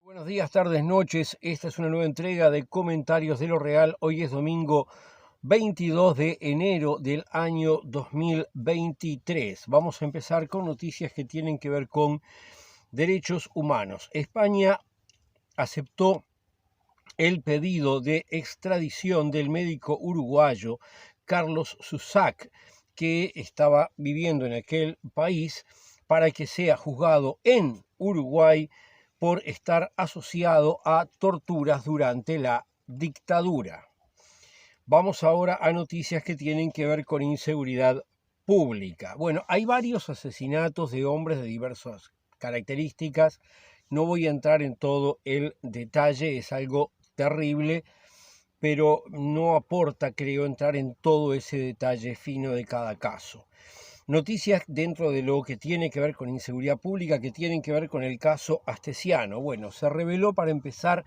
Buenos días, tardes, noches. Esta es una nueva entrega de Comentarios de lo Real. Hoy es domingo 22 de enero del año 2023. Vamos a empezar con noticias que tienen que ver con derechos humanos. España aceptó el pedido de extradición del médico uruguayo Carlos Zusak, que estaba viviendo en aquel país, para que sea juzgado en Uruguay por estar asociado a torturas durante la dictadura. Vamos ahora a noticias que tienen que ver con inseguridad pública. Bueno, hay varios asesinatos de hombres de diversas características. No voy a entrar en todo el detalle, es algo terrible, pero no aporta, creo, entrar en todo ese detalle fino de cada caso. Noticias dentro de lo que tiene que ver con inseguridad pública, que tienen que ver con el caso Astesiano. Bueno, se reveló para empezar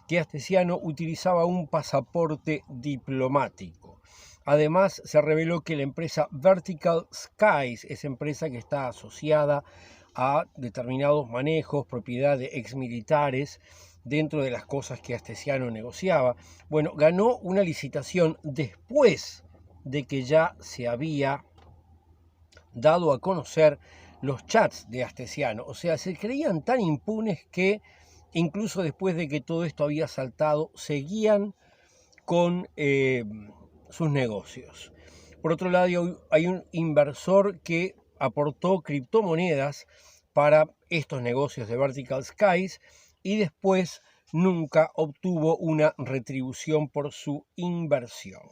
que Astesiano utilizaba un pasaporte diplomático. Además, se reveló que la empresa Vertical Skies, esa empresa que está asociada a determinados manejos, propiedad de exmilitares, dentro de las cosas que Astesiano negociaba, bueno, ganó una licitación después de que ya se había dado a conocer los chats de Astesiano. O sea, se creían tan impunes que incluso después de que todo esto había saltado, seguían con sus negocios. Por otro lado, hay un inversor que aportó criptomonedas para estos negocios de Vertical Skies y después nunca obtuvo una retribución por su inversión.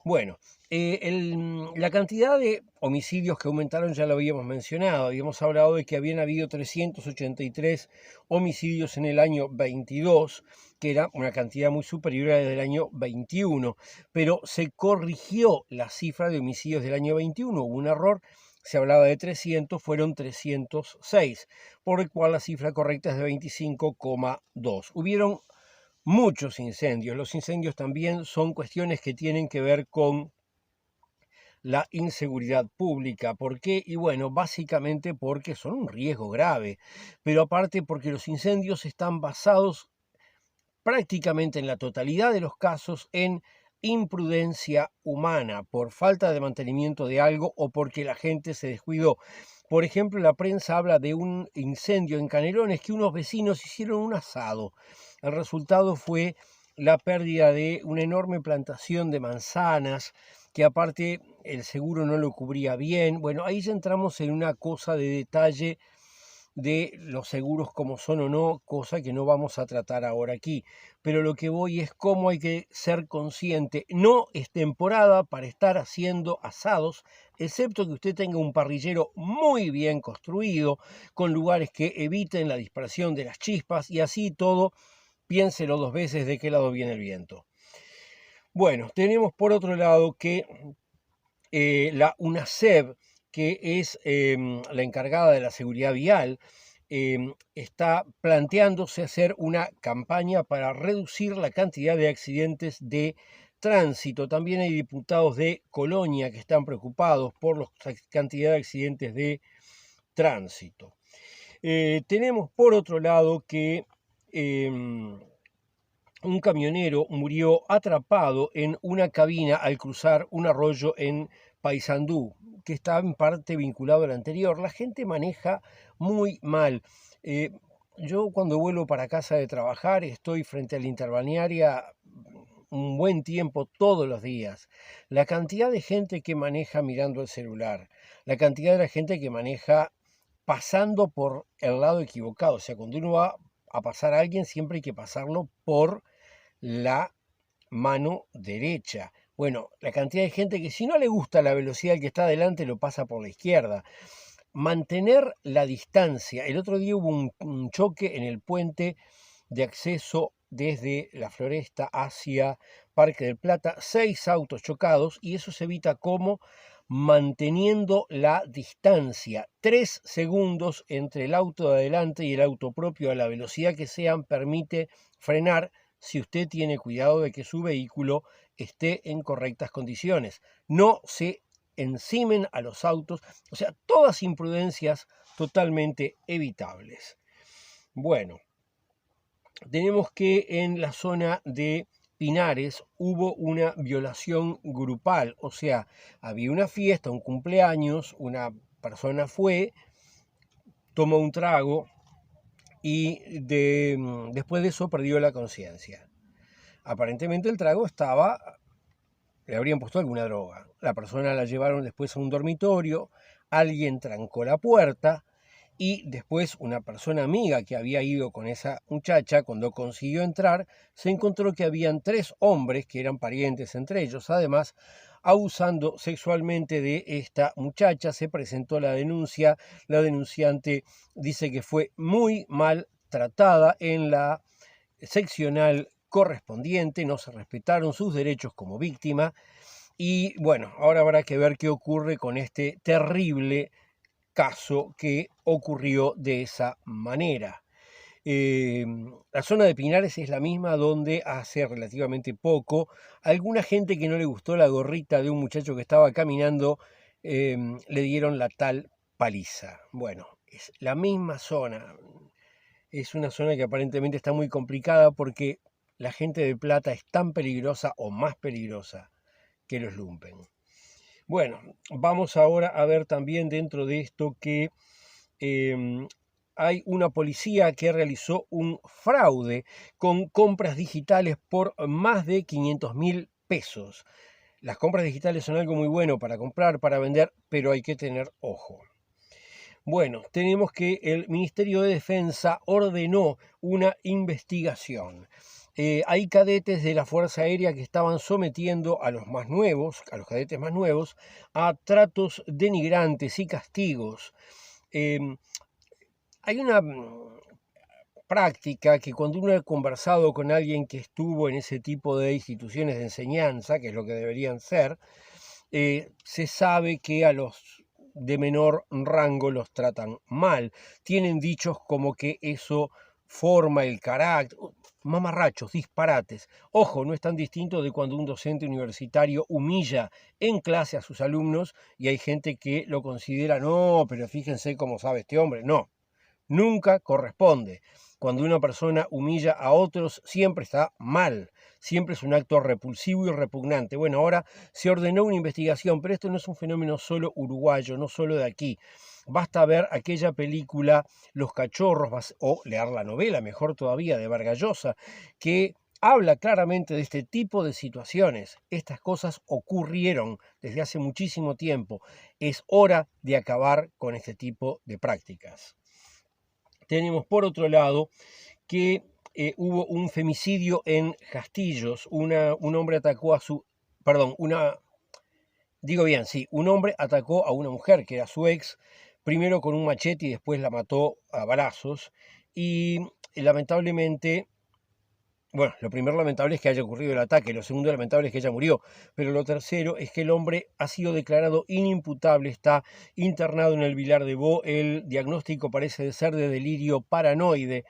Bueno, la cantidad de homicidios que aumentaron ya lo habíamos mencionado. Habíamos hablado de que habían habido 383 homicidios en el año 22, que era una cantidad muy superior a la del año 21, pero se corrigió la cifra de homicidios del año 21. Hubo un error, se hablaba de 300, fueron 306, por el cual la cifra correcta es de 25,2. Hubieron muchos incendios. Los incendios también son cuestiones que tienen que ver con la inseguridad pública. ¿Por qué? Y bueno, básicamente porque son un riesgo grave, pero aparte porque los incendios están basados prácticamente en la totalidad de los casos en imprudencia humana, por falta de mantenimiento de algo o porque la gente se descuidó. Por ejemplo, la prensa habla de un incendio en Canelones que unos vecinos hicieron un asado. El resultado fue la pérdida de una enorme plantación de manzanas, que aparte el seguro no lo cubría bien. Bueno, ahí ya entramos en una cosa de detalle de los seguros como son o no, cosa que no vamos a tratar ahora aquí. Pero lo que voy es cómo hay que ser consciente. No es temporada para estar haciendo asados, excepto que usted tenga un parrillero muy bien construido, con lugares que eviten la dispersión de las chispas y así todo, piénselo dos veces de qué lado viene el viento. Bueno, tenemos por otro lado que la UNACEB, que es la encargada de la seguridad vial, está planteándose hacer una campaña para reducir la cantidad de accidentes de tránsito. También hay diputados de Colonia que están preocupados por la cantidad de accidentes de tránsito. Tenemos por otro lado que un camionero murió atrapado en una cabina al cruzar un arroyo en Paysandú, que está en parte vinculado al anterior. La gente maneja muy mal. Eh, yo cuando vuelvo para casa de trabajar estoy frente a la interbalnearia un buen tiempo todos los días. La cantidad de gente que maneja mirando el celular, la cantidad de la gente que maneja pasando por el lado equivocado. O sea, cuando uno va a pasar a alguien siempre hay que pasarlo por la mano derecha. Bueno, la cantidad de gente que si no le gusta la velocidad que está adelante lo pasa por la izquierda. Mantener la distancia. El otro día hubo un choque en el puente de acceso desde la Floresta hacia Parque del Plata. 6 autos chocados y eso se evita como manteniendo la distancia. 3 segundos entre el auto de adelante y el auto propio a la velocidad que sean permite frenar si usted tiene cuidado de que su vehículo esté en correctas condiciones. No se encimen a los autos, o sea, todas imprudencias totalmente evitables. Bueno, tenemos que en la zona de Pinares hubo una violación grupal, o sea, había una fiesta, un cumpleaños, una persona fue, tomó un trago y después de eso perdió la conciencia. Aparentemente el trago le habrían puesto alguna droga. La persona la llevaron después a un dormitorio, alguien trancó la puerta y después una persona amiga que había ido con esa muchacha, cuando consiguió entrar, se encontró que habían 3 hombres que eran parientes entre ellos. Además, abusando sexualmente de esta muchacha, se presentó la denuncia. La denunciante dice que fue muy mal tratada en la seccional correspondiente, no se respetaron sus derechos como víctima y bueno, ahora habrá que ver qué ocurre con este terrible caso que ocurrió de esa manera. La zona de Pinares es la misma donde hace relativamente poco alguna gente que no le gustó la gorrita de un muchacho que estaba caminando le dieron la tal paliza. Bueno, es la misma zona. Es una zona que aparentemente está muy complicada porque la gente de Plata es tan peligrosa o más peligrosa que los lumpen. Bueno, vamos ahora a ver también dentro de esto que hay una policía que realizó un fraude con compras digitales por más de 500.000 pesos. Las compras digitales son algo muy bueno para comprar, para vender, pero hay que tener ojo. Bueno, tenemos que el Ministerio de Defensa ordenó una investigación. Hay cadetes de la Fuerza Aérea que estaban sometiendo a los más nuevos, a los cadetes más nuevos, a tratos denigrantes y castigos. Hay una práctica que cuando uno ha conversado con alguien que estuvo en ese tipo de instituciones de enseñanza, que es lo que deberían ser, se sabe que a los de menor rango los tratan mal. Tienen dichos como que eso forma el carácter, mamarrachos, disparates. Ojo, no es tan distinto de cuando un docente universitario humilla en clase a sus alumnos y hay gente que lo considera, no, pero fíjense cómo sabe este hombre. No, nunca corresponde. Cuando una persona humilla a otros, siempre está mal, siempre es un acto repulsivo y repugnante. Bueno, ahora se ordenó una investigación, pero esto no es un fenómeno solo uruguayo, no solo de aquí. Basta ver aquella película Los Cachorros, o leer la novela, mejor todavía, de Vargas Llosa, que habla claramente de este tipo de situaciones. Estas cosas ocurrieron desde hace muchísimo tiempo. Es hora de acabar con este tipo de prácticas. Tenemos por otro lado que hubo un femicidio en Castillos. Un hombre atacó a su... Perdón, un hombre atacó a una mujer que era su ex, primero con un machete y después la mató a balazos. Y lamentablemente, bueno, lo primero lamentable es que haya ocurrido el ataque, lo segundo lamentable es que ella murió, pero lo tercero es que el hombre ha sido declarado inimputable, está internado en el Vilar de Bo, el diagnóstico parece de ser de delirio paranoide,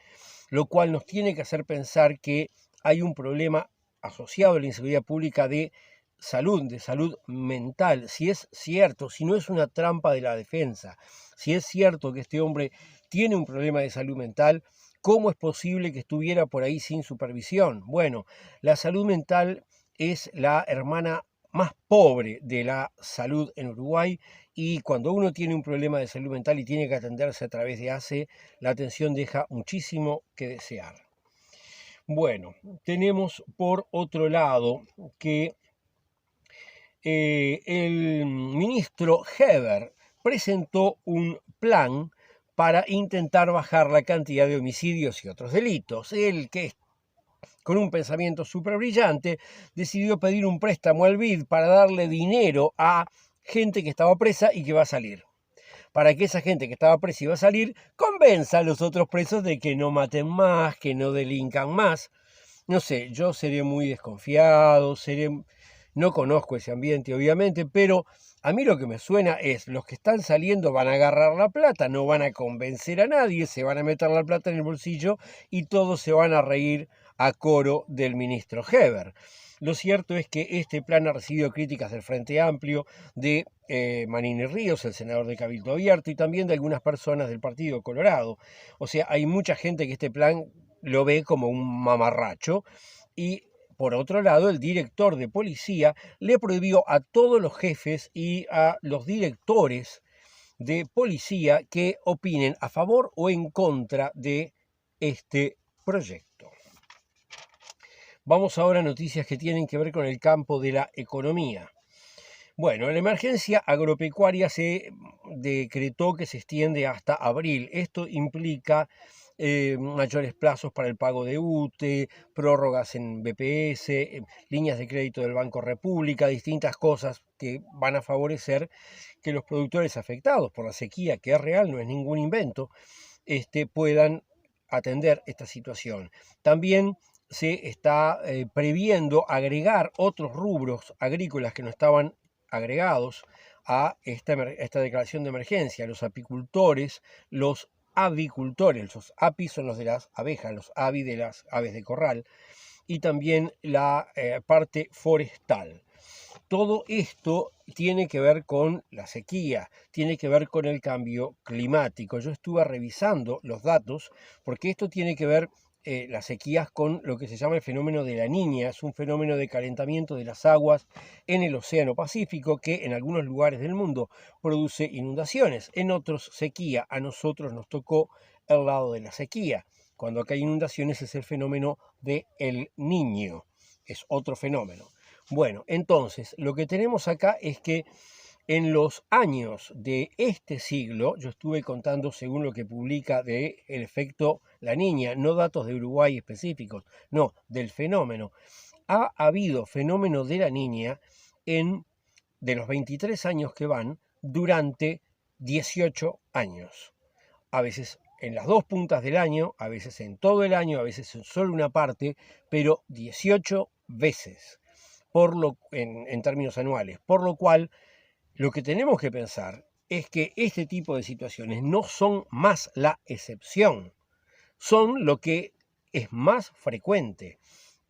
lo cual nos tiene que hacer pensar que hay un problema asociado a la inseguridad pública de salud mental. Si es cierto, si no es una trampa de la defensa, si es cierto que este hombre tiene un problema de salud mental, ¿cómo es posible que estuviera por ahí sin supervisión? Bueno, la salud mental es la hermana más pobre de la salud en Uruguay y cuando uno tiene un problema de salud mental y tiene que atenderse a través de ACE, la atención deja muchísimo que desear. Bueno, tenemos por otro lado que el ministro Heber presentó un plan para intentar bajar la cantidad de homicidios y otros delitos. Él, que con un pensamiento súper brillante, decidió pedir un préstamo al BID para darle dinero a gente que estaba presa y que va a salir. Para que esa gente que estaba presa y va a salir, convenza a los otros presos de que no maten más, que no delincan más. No sé, yo seré muy desconfiado, no conozco ese ambiente obviamente, pero a mí lo que me suena es, los que están saliendo van a agarrar la plata, no van a convencer a nadie, se van a meter la plata en el bolsillo y todos se van a reír a coro del ministro Heber. Lo cierto es que este plan ha recibido críticas del Frente Amplio, de Manini Ríos, el senador de Cabildo Abierto, y también de algunas personas del Partido Colorado. O sea, hay mucha gente que este plan lo ve como un mamarracho. Y por otro lado, el director de policía le prohibió a todos los jefes y a los directores de policía que opinen a favor o en contra de este proyecto. Vamos ahora a noticias que tienen que ver con el campo de la economía. Bueno, la emergencia agropecuaria se decretó que se extiende hasta abril. Esto implica mayores plazos para el pago de UTE, prórrogas en BPS, líneas de crédito del Banco República, distintas cosas que van a favorecer que los productores afectados por la sequía, que es real, no es ningún invento, puedan atender esta situación. También se está previendo agregar otros rubros agrícolas que no estaban agregados a esta declaración de emergencia: los apicultores, los avicultores, los apis son los de las abejas, los avi de las aves de corral, y también la parte forestal. Todo esto tiene que ver con la sequía, tiene que ver con el cambio climático. Yo estuve revisando los datos porque esto tiene que ver las sequías con lo que se llama el fenómeno de la Niña. Es un fenómeno de calentamiento de las aguas en el Océano Pacífico que en algunos lugares del mundo produce inundaciones, en otros sequía. A nosotros nos tocó el lado de la sequía. Cuando acá hay inundaciones es el fenómeno de El Niño, es otro fenómeno. Bueno, entonces, lo que tenemos acá es que en los años de este siglo, yo estuve contando según lo que publica de el efecto La Niña, no datos de Uruguay específicos, no, del fenómeno. Ha habido fenómeno de La Niña de los 23 años que van, durante 18 años. A veces en las dos puntas del año, a veces en todo el año, a veces en solo una parte, pero 18 veces. En términos anuales, por lo cual lo que tenemos que pensar es que este tipo de situaciones no son más la excepción, son lo que es más frecuente.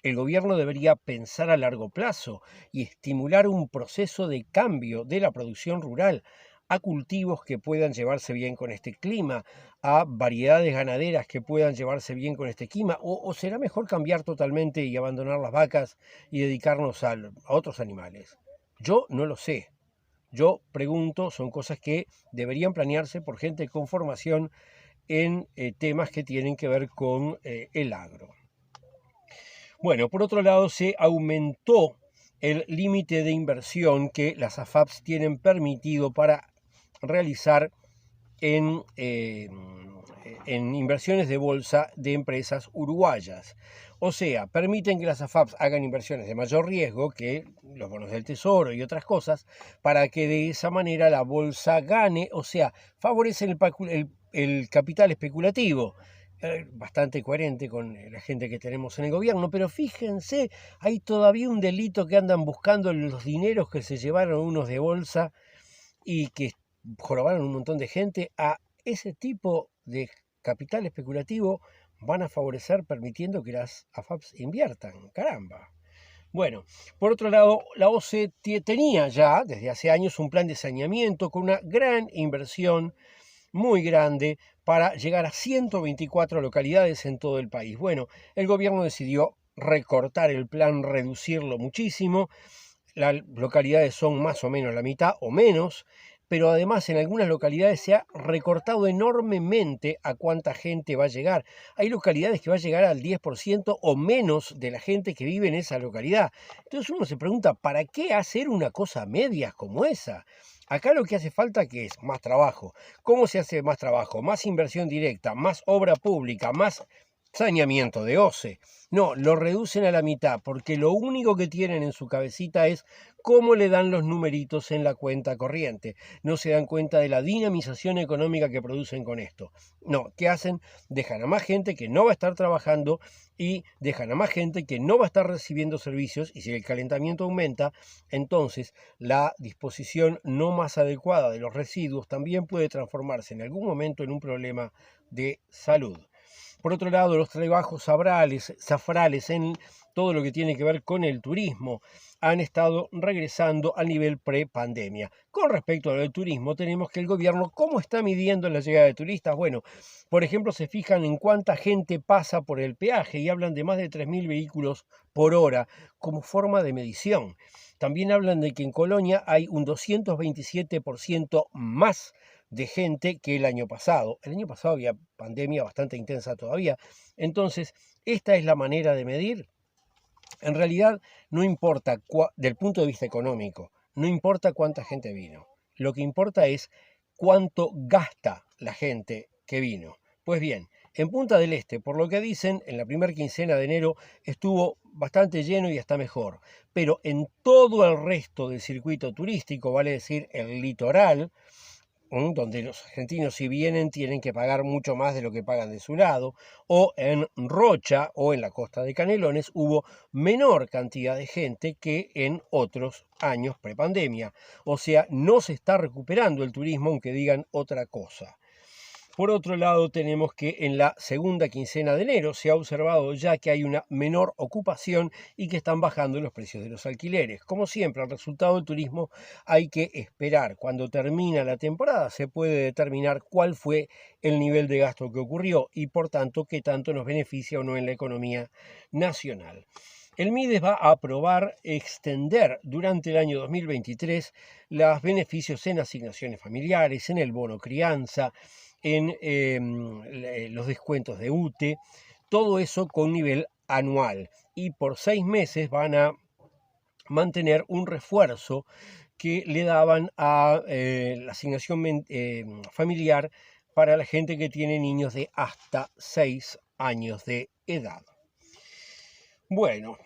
El gobierno debería pensar a largo plazo y estimular un proceso de cambio de la producción rural a cultivos que puedan llevarse bien con este clima, a variedades ganaderas que puedan llevarse bien con este clima, o será mejor cambiar totalmente y abandonar las vacas y dedicarnos a otros animales. Yo no lo sé. Yo pregunto, son cosas que deberían planearse por gente con formación en temas que tienen que ver con el agro. Bueno, por otro lado, se aumentó el límite de inversión que las AFAPs tienen permitido para realizar en inversiones de bolsa de empresas uruguayas. O sea, permiten que las AFAPs hagan inversiones de mayor riesgo que los bonos del tesoro y otras cosas, para que de esa manera la bolsa gane, o sea, favorecen el capital especulativo. Bastante coherente con la gente que tenemos en el gobierno, pero fíjense, hay todavía un delito que andan buscando los dineros que se llevaron unos de bolsa y que jorobaron un montón de gente. A ese tipo de capital especulativo van a favorecer permitiendo que las AFAPs inviertan. Caramba. Bueno, por otro lado, la OCE tenía ya desde hace años un plan de saneamiento con una gran inversión muy grande para llegar a 124 localidades en todo el país. Bueno, el gobierno decidió recortar el plan, reducirlo muchísimo. Las localidades son más o menos la mitad o menos, pero además en algunas localidades se ha recortado enormemente a cuánta gente va a llegar. Hay localidades que va a llegar al 10% o menos de la gente que vive en esa localidad. Entonces uno se pregunta, ¿para qué hacer una cosa a medias como esa? Acá lo que hace falta que es más trabajo. ¿Cómo se hace más trabajo? Más inversión directa, más obra pública, más saneamiento de OCE. No, lo reducen a la mitad porque lo único que tienen en su cabecita es cómo le dan los numeritos en la cuenta corriente. No se dan cuenta de la dinamización económica que producen con esto. No, ¿qué hacen? Dejan a más gente que no va a estar trabajando y dejan a más gente que no va a estar recibiendo servicios, y si el calentamiento aumenta, entonces la disposición no más adecuada de los residuos también puede transformarse en algún momento en un problema de salud. Por otro lado, los trabajos zafrales en todo lo que tiene que ver con el turismo han estado regresando al nivel pre-pandemia. Con respecto a lo del turismo, tenemos que el gobierno, ¿cómo está midiendo la llegada de turistas? Bueno, por ejemplo, se fijan en cuánta gente pasa por el peaje y hablan de más de 3.000 vehículos por hora como forma de medición. También hablan de que en Colonia hay un 227% más de gente que el año pasado. El año pasado había pandemia bastante intensa todavía. Entonces, esta es la manera de medir. En realidad, no importa, del punto de vista económico, no importa cuánta gente vino. Lo que importa es cuánto gasta la gente que vino. Pues bien, en Punta del Este, por lo que dicen, en la primera quincena de enero estuvo bastante lleno y hasta mejor. Pero en todo el resto del circuito turístico, vale decir el litoral, donde los argentinos si vienen tienen que pagar mucho más de lo que pagan de su lado, o en Rocha o en la costa de Canelones hubo menor cantidad de gente que en otros años prepandemia. O sea, no se está recuperando el turismo aunque digan otra cosa. Por otro lado, tenemos que en la segunda quincena de enero se ha observado ya que hay una menor ocupación y que están bajando los precios de los alquileres. Como siempre, el resultado del turismo hay que esperar. Cuando termina la temporada se puede determinar cuál fue el nivel de gasto que ocurrió y, por tanto, qué tanto nos beneficia o no en la economía nacional. El MIDES va a aprobar extender durante el año 2023 los beneficios en asignaciones familiares, en el bono crianza, en los descuentos de UTE, todo eso con nivel anual. Y por 6 meses van a mantener un refuerzo que le daban a la asignación familiar para la gente que tiene niños de hasta 6 años de edad. Bueno,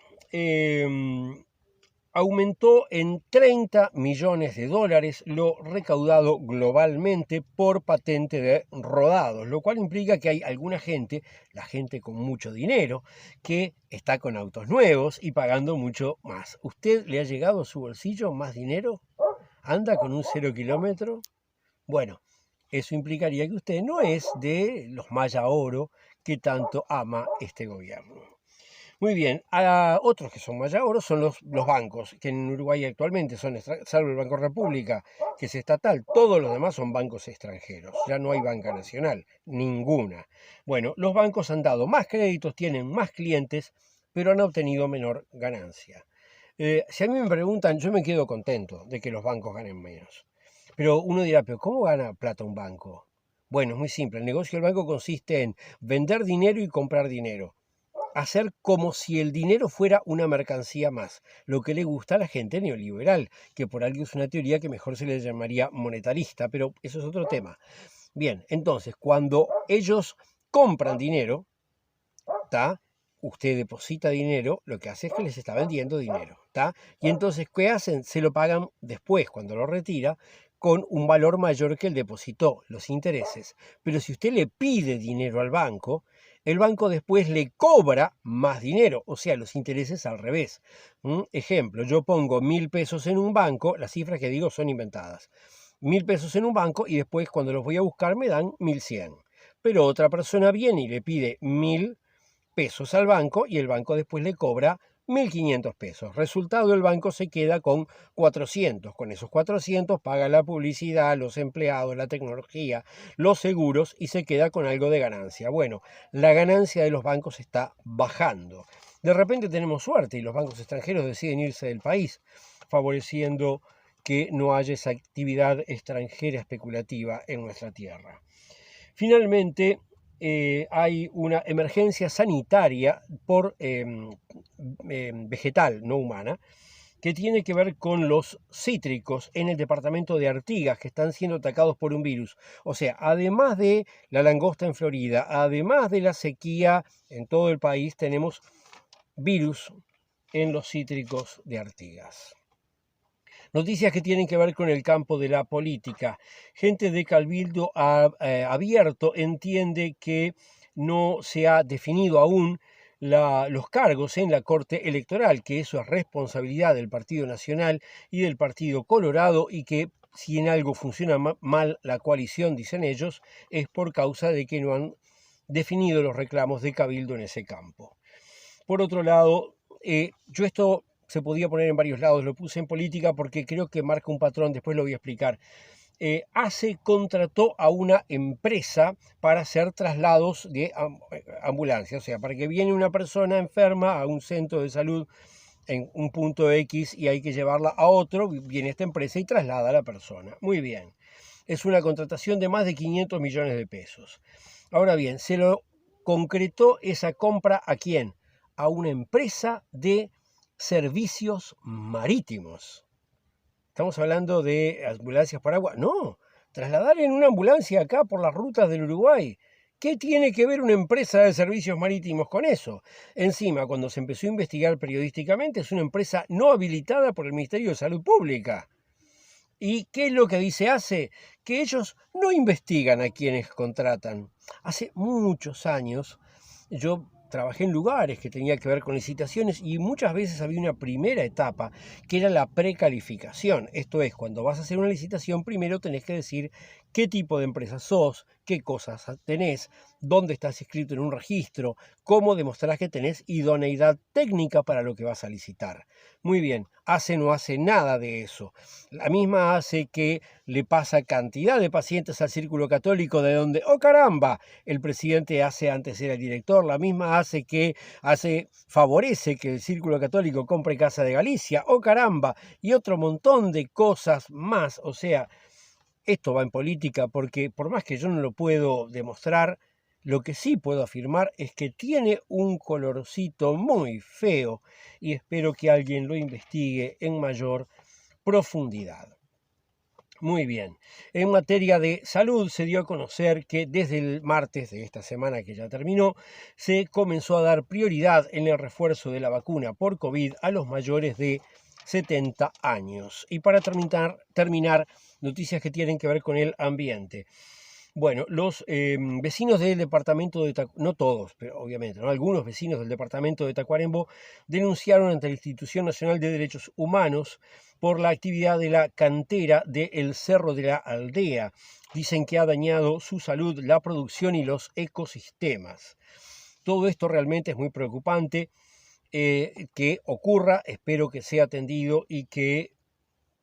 aumentó en 30 millones de dólares lo recaudado globalmente por patente de rodados, lo cual implica que hay alguna gente, la gente con mucho dinero, que está con autos nuevos y pagando mucho más. ¿Usted le ha llegado a su bolsillo más dinero? ¿Anda con un 0 kilómetro? Bueno, eso implicaría que usted no es de los Maya Oro que tanto ama este gobierno. Muy bien, otros que son mayores son los bancos, que en Uruguay actualmente son, salvo el Banco República, que es estatal, todos los demás son bancos extranjeros, ya no hay banca nacional, ninguna. Bueno, los bancos han dado más créditos, tienen más clientes, pero han obtenido menor ganancia. Si a mí me preguntan, yo me quedo contento de que los bancos ganen menos. Pero uno dirá, ¿pero cómo gana plata un banco? Bueno, es muy simple, el negocio del banco consiste en vender dinero y comprar dinero. Hacer como si el dinero fuera una mercancía más, lo que le gusta a la gente neoliberal, que por algo es una teoría que mejor se le llamaría monetarista, pero eso es otro tema. Bien, entonces, cuando ellos compran dinero, ¿tá? Usted deposita dinero, lo que hace es que les está vendiendo dinero, ¿tá? Y entonces, ¿qué hacen? Se lo pagan después, cuando lo retira, con un valor mayor que el depositó, los intereses. Pero si usted le pide dinero al banco, el banco después le cobra más dinero, o sea, los intereses al revés. Ejemplo, yo pongo 1.000 pesos en un banco, las cifras que digo son inventadas. 1.000 pesos en un banco y después cuando los voy a buscar me dan 1.100. Pero otra persona viene y le pide 1.000 pesos al banco y el banco después le cobra 1.500 pesos. Resultado, el banco se queda con 400. Con esos 400 paga la publicidad, los empleados, la tecnología, los seguros y se queda con algo de ganancia. Bueno, la ganancia de los bancos está bajando. De repente tenemos suerte y los bancos extranjeros deciden irse del país, favoreciendo que no haya esa actividad extranjera especulativa en nuestra tierra. Finalmente, hay una emergencia sanitaria por vegetal, no humana, que tiene que ver con los cítricos en el departamento de Artigas, que están siendo atacados por un virus. O sea, además de la langosta en Florida, además de la sequía en todo el país, tenemos virus en los cítricos de Artigas. Noticias que tienen que ver con el campo de la política. Gente de Cabildo Abierto entiende que no se ha definido aún los cargos en la Corte Electoral, que eso es responsabilidad del Partido Nacional y del Partido Colorado y que si en algo funciona mal la coalición, dicen ellos, es por causa de que no han definidos los reclamos de Cabildo en ese campo. Por otro lado, yo esto se podía poner en varios lados, lo puse en política porque creo que marca un patrón, después lo voy a explicar. ACE contrató a una empresa para hacer traslados de ambulancia, o sea, para que viene una persona enferma a un centro de salud en un punto X y hay que llevarla a otro, viene esta empresa y traslada a la persona. Muy bien, es una contratación de más de 500 millones de pesos. Ahora bien, se lo concretó esa compra ¿a quién? A una empresa de servicios marítimos. ¿Estamos hablando de ambulancias para agua? No, trasladar en una ambulancia acá por las rutas del Uruguay. ¿Qué tiene que ver una empresa de servicios marítimos con eso? Encima, cuando se empezó a investigar periodísticamente, es una empresa no habilitada por el Ministerio de Salud Pública. ¿Y qué es lo que dice ACE? Que ellos no investigan a quienes contratan. Hace muchos años yo trabajé en lugares que tenía que ver con licitaciones y muchas veces había una primera etapa que era la precalificación. Esto es, cuando vas a hacer una licitación, primero tenés que decir qué tipo de empresa sos, qué cosas tenés, dónde estás inscrito en un registro, cómo demostrás que tenés idoneidad técnica para lo que vas a licitar. Muy bien, ACE no hace nada de eso. La misma ACE que le pasa cantidad de pacientes al Círculo Católico de donde, ¡oh caramba!, el presidente ACE antes era el director. La misma ACE que favorece que el Círculo Católico compre Casa de Galicia, ¡oh caramba!, y otro montón de cosas más. O sea, esto va en política porque por más que yo no lo puedo demostrar, lo que sí puedo afirmar es que tiene un colorcito muy feo y espero que alguien lo investigue en mayor profundidad. Muy bien, en materia de salud se dio a conocer que desde el martes de esta semana que ya terminó, se comenzó a dar prioridad en el refuerzo de la vacuna por COVID a los mayores de 70 años. Y para terminar, noticias que tienen que ver con el ambiente. Bueno, los vecinos del departamento de Tacuarembó, no todos, pero obviamente, ¿no? Algunos vecinos del departamento de Tacuarembó denunciaron ante la Institución Nacional de Derechos Humanos por la actividad de la cantera del Cerro de la Aldea. Dicen que ha dañado su salud, la producción y los ecosistemas. Todo esto realmente es muy preocupante que ocurra, espero que sea atendido y que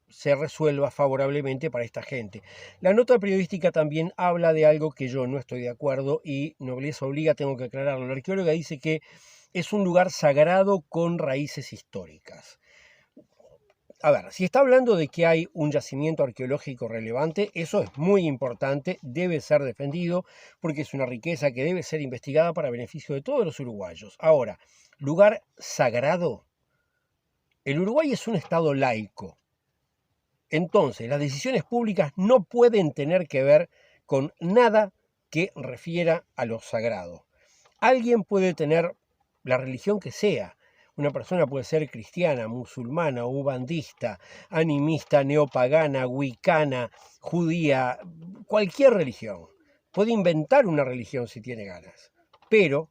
se resuelva favorablemente para esta gente. La nota periodística también habla de algo que yo no estoy de acuerdo y nobleza obliga, tengo que aclararlo. La arqueóloga dice que es un lugar sagrado con raíces históricas. A ver, si está hablando de que hay un yacimiento arqueológico relevante, eso es muy importante, debe ser defendido porque es una riqueza que debe ser investigada para beneficio de todos los uruguayos. Ahora, lugar sagrado. El Uruguay es un estado laico. Entonces, las decisiones públicas no pueden tener que ver con nada que refiera a lo sagrado. Alguien puede tener la religión que sea. Una persona puede ser cristiana, musulmana, ubandista, animista, neopagana, wicana, judía, cualquier religión. Puede inventar una religión si tiene ganas, pero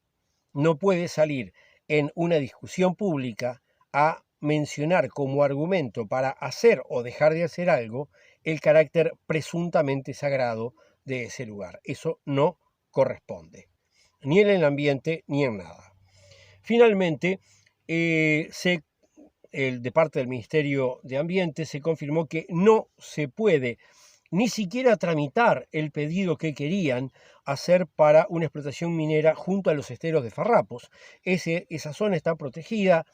no puede salir en una discusión pública a mencionar como argumento para hacer o dejar de hacer algo el carácter presuntamente sagrado de ese lugar. Eso no corresponde, ni en el ambiente ni en nada. Finalmente, de parte del Ministerio de Ambiente se confirmó que no se puede ni siquiera tramitar el pedido que querían hacer para una explotación minera junto a los esteros de Farrapos. Esa zona está protegida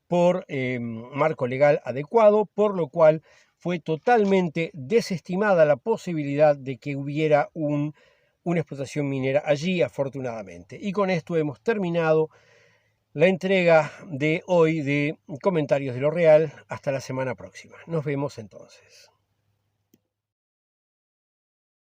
por marco legal adecuado, por lo cual fue totalmente desestimada la posibilidad de que hubiera una explotación minera allí, afortunadamente. Y con esto hemos terminado la entrega de hoy de Comentarios de lo Real. Hasta la semana próxima. Nos vemos entonces.